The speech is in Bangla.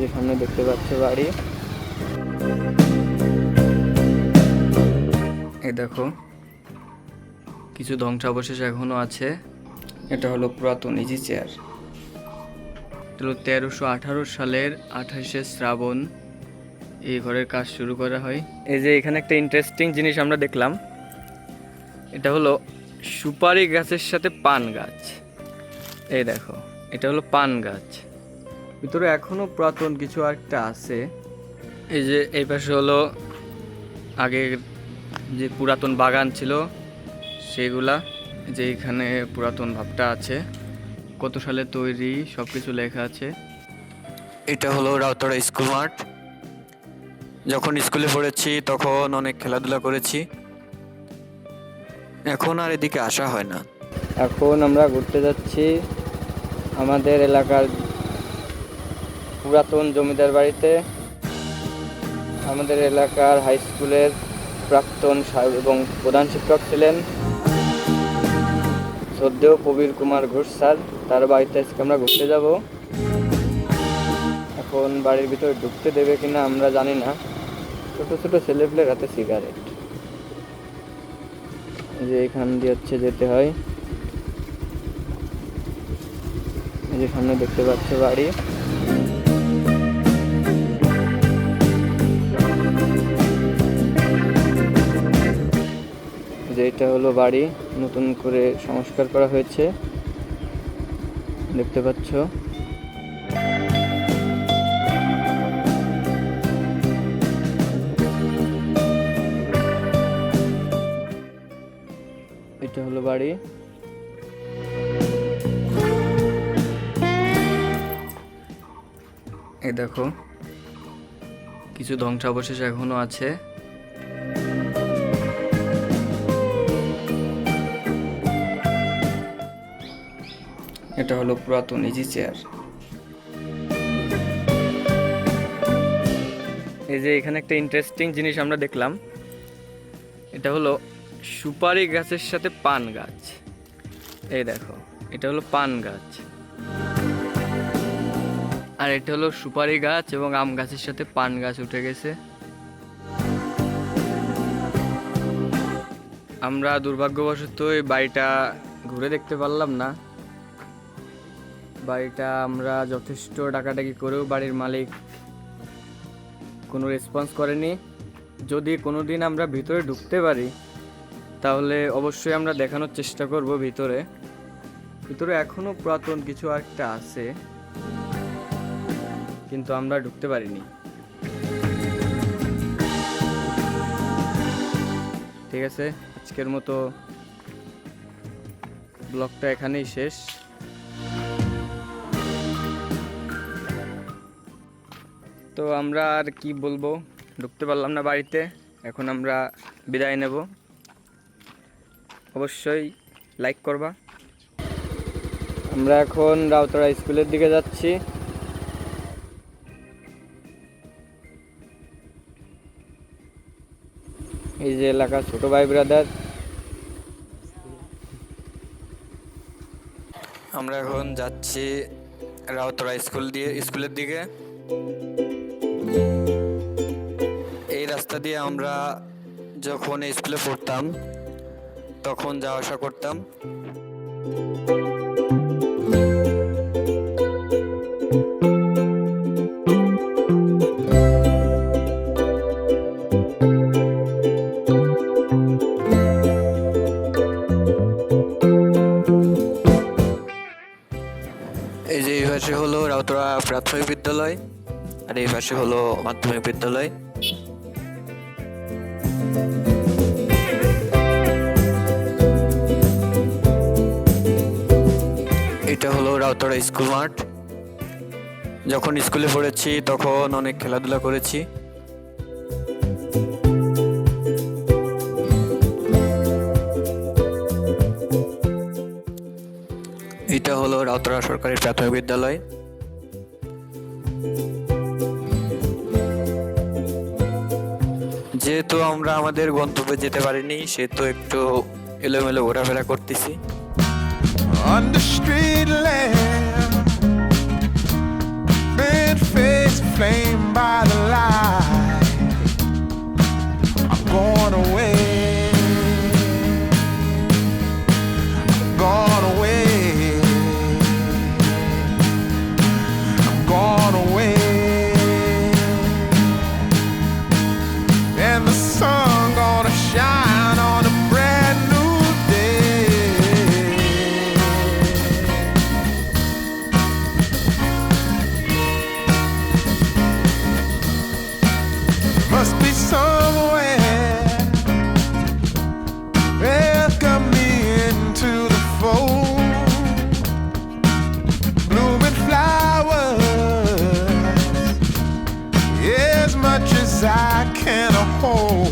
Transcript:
যে সামনে দেখতে পাচ্ছ বাড়ি, এই দেখো কিছু ধ্বংসাবশেষ এখনো আছে। এটা হলো পুরাতন ইজি চেয়ার। এটা হলো 1318 সালের 28শে শ্রাবণ এই ঘরের কাজ শুরু করা হয়। এই যে এখানে একটা ইন্টারেস্টিং জিনিস আমরা দেখলাম, এটা হলো সুপারি গাছের সাথে পান গাছ। এই দেখো এটা হলো পান গাছ, ভিতরে এখনো পুরাতন কিছু একটা আছে। এই যে এই পাশে হলো আগে যে পুরাতন বাগান ছিল সেগুলা, যে এখানে পুরাতন ভাবটা আছে, কত সালে তৈরি সব কিছু লেখা আছে। এটা হলো রাউতরা স্কুল মাঠ। যখন স্কুলে পড়েছি তখন অনেক খেলাধুলা করেছি, এখন আর এদিকে আসা হয় না। এখন আমরা ঘুরতে যাচ্ছি আমাদের এলাকার পুরাতন জমিদার বাড়িতে। আমাদের এলাকার হাই স্কুলের প্রাক্তন এবং প্রধান শিক্ষক ছিলেন শ্রদ্ধেয় প্রবীর কুমার ঘোষ স্যার, তার বাড়িতে আজকে আমরা ঘুরতে যাব। এখন বাড়ির ভিতরে ঢুকতে দেবে কিনা আমরা জানি না। ছোট ছোট ছেলেপেলের হাতে সিগারেট, যে এখান দিয়ে হচ্ছে যেতে হয়। এই যে সামনে দেখতে পাচ্ছ বাড়ি, যে এটা হলো বাড়ি, নতুন করে সংস্কার করা হয়েছে দেখতে পাচ্ছ। এটা হলো বাড়ি। এই দেখো কিছু ধ্বংসাবশেষ এখনো আছে। এটা হলো পুরাতন ইজি চেয়ার। এই যে এখানে একটা ইন্টারেস্টিং জিনিস আমরা দেখলাম, এটা হলো সুপারি গাছের সাথে পান গাছ। এই দেখো এটা হলো পান গাছ, আর এটা হলো সুপারি গাছ এবং আম গাছের সাথে পান গাছ উঠে গেছে। আমরা দুর্ভাগ্যবশত এই বাড়িটা ঘুরে দেখতে পারলাম না। বাড়িটা আমরা যথেষ্ট ডাকাডাকি করেও বাড়ির মালিক কোনো রেসপন্স করেনি। যদি কোনো দিন আমরা ভিতরে ঢুকতে পারি তাহলে অবশ্যই আমরা দেখানোর চেষ্টা করব। ভিতরে এখনো পুরাতন কিছু একটা আছে, কিন্তু আমরা ঢুকতে পারিনি। ঠিক আছে, আজকের মতো ব্লগটা এখানেই শেষ। তো আমরা আর কি বলবো, ঢুকতে পারলাম না বাড়িতে, এখন আমরা বিদায় নেব। অবশ্যই লাইক করবা। আমরা এখন রাউতরা স্কুলের দিকে যাচ্ছি। এই যে এলাকার ছোট ভাই ব্রাদার, আমরা এখন যাচ্ছি রাউতরা স্কুলের দিকে। এই রাস্তা দিয়ে আমরা যখন স্কুলে পড়তাম তখন যাওয়া আসা করতাম। এই যে এই পাশে হলো রাউতরা প্রাথমিক বিদ্যালয়, আর এই পাশে হলো মাধ্যমিক বিদ্যালয়। এটা হলো রাউতরা স্কুল মাঠ। যখন স্কুলে পড়েছি তখন অনেক খেলাধুলা করেছি। এটা হলো রাউতরা সরকারি প্রাথমিক বিদ্যালয়। যেহেতু আমরা আমাদের গন্তব্যে যেতে পারিনি, সেহেতু একটু এলোমেলো ঘোরাফেরা করতেছি। On the street lamp, bent face to I can hold.